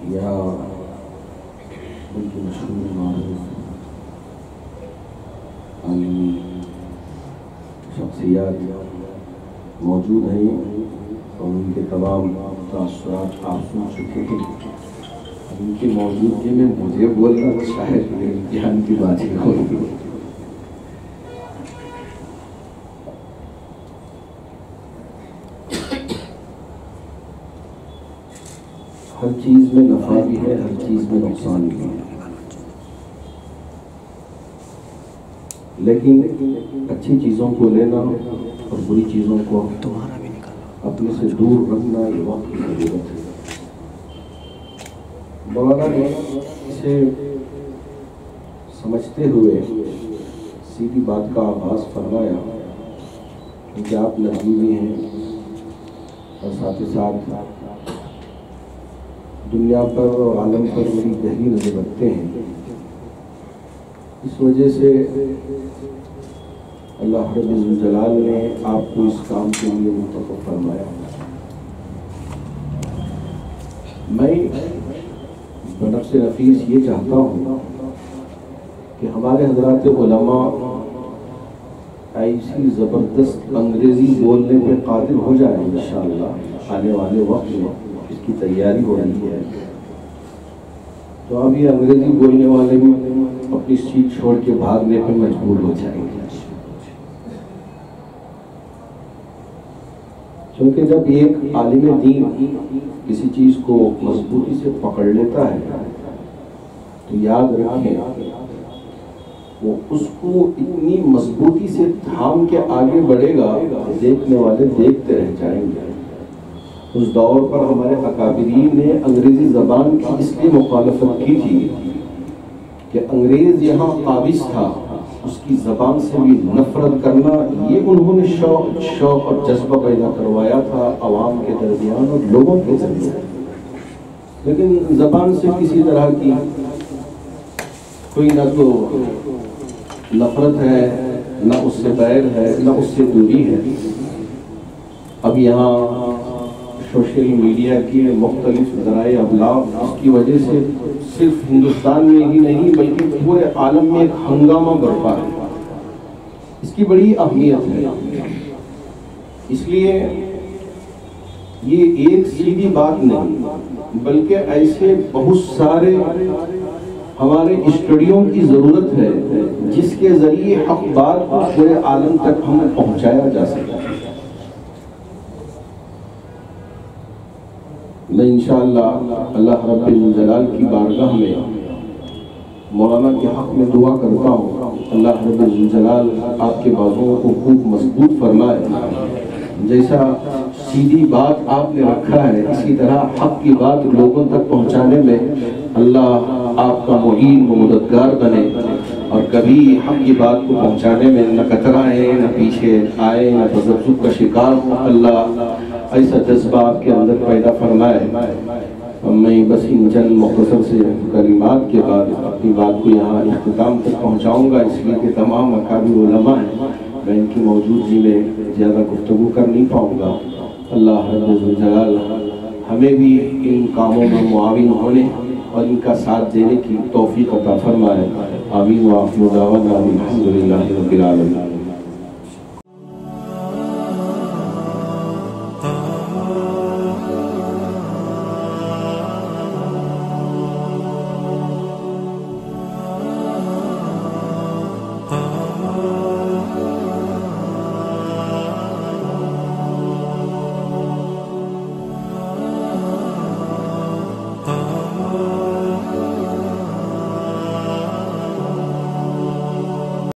یا بلکہ مشہور معروف عالمی شخصیات موجود ہیں اور ان کے تمام تاثرات آپ سن چکے ہیں. ان کی موجودگی میں مجھے بولنا شاید امتحان کی بات ہی ہوگی. ہر چیز میں نفع بھی ہے، ہر چیز میں نقصان بھی ہے، لیکن اچھی چیزوں کو لینا اور بری چیزوں کو اپنے سے دور رکھنا یہ وقت کی ضرورت ہے. مولانا نے اسے سمجھتے ہوئے سیدھی بات کا آغاز فرمایا کہ آپ نبی بھی ہیں اور ساتھ ہی ساتھ دنیا پر اور عالم پر بڑی گہری نظر رکھتے ہیں. اس وجہ سے اللہ رب الجلال نے آپ کو اس کام کے لیے منتخب فرمایا. میں بنفس نفیس یہ چاہتا ہوں کہ ہمارے حضرات علماء ایسی زبردست انگریزی بولنے پہ قادر ہو جائیں انشاءاللہ. آنے والے وقت میں اس کی تیاری ہو رہی ہے، تو اب یہ انگریزی بولنے والے بھی اپنی سیٹ چھوڑ کے بھاگنے پہ مجبور ہو جائیں گے. کیونکہ جب ایک عالم دین کسی چیز کو مضبوطی سے پکڑ لیتا ہے تو یاد رکھیں وہ اس کو اتنی مضبوطی سے تھام کے آگے بڑھے گا دیکھنے والے دیکھتے رہ جائیں گے. اس دور پر ہمارے اکابرین نے انگریزی زبان کی اس لیے مخالفت کی تھی کہ انگریز یہاں قابض تھا، اس کی زبان سے بھی نفرت کرنا یہ انہوں نے شوق اور جذبہ پیدا کروایا تھا عوام کے درمیان اور لوگوں کے درمیان. لیکن زبان سے کسی طرح کی کوئی نہ تو نفرت ہے، نہ اس سے بیر ہے، نہ اس سے دوری ہے. اب یہاں سوشل میڈیا کی مختلف ذرائع ابلاغ اس کی وجہ سے صرف ہندوستان میں ہی نہیں بلکہ پورے عالم میں ایک ہنگامہ برپا ہے. اس کی بڑی اہمیت ہے. اس لیے یہ ایک سیدھی بات نہیں بلکہ ایسے بہت سارے ہمارے اسٹوڈیوں کی ضرورت ہے جس کے ذریعے حق بات کو پورے عالم تک ہم پہنچایا جا سکتا ہے. میں انشاءاللہ اللہ رب الجلال کی بارگاہ میں مولانا کے حق میں دعا کرتا ہوں اللہ رب الجلال آپ کے بازوؤں کو خوب مضبوط فرمائے. جیسا سیدھی بات آپ نے رکھا ہے اسی طرح حق کی بات لوگوں تک پہنچانے میں اللہ آپ کا معین و مددگار بنے اور کبھی حق کی بات کو پہنچانے میں نہ کترائیں، نہ پیچھے آئے، نہ تذبذب کا شکار ہو. اللہ ایسا جذبہ آپ کے اندر پیدا فرمائے. میں بس ان چند مختصر سے کلمات کے بعد اپنی بات کو یہاں اختتام تک پہنچاؤں گا، اس لیے کہ تمام اکابر علماء ہیں، میں ان کی موجودگی میں زیادہ گفتگو کر نہیں پاؤں گا. اللہ رب الجلال ہمیں بھی ان کاموں میں معاون ہونے اور ان کا ساتھ دینے کی توفیق عطا فرمائے. آمین. وآخر دعوانا الحمدللہ رب العالمین.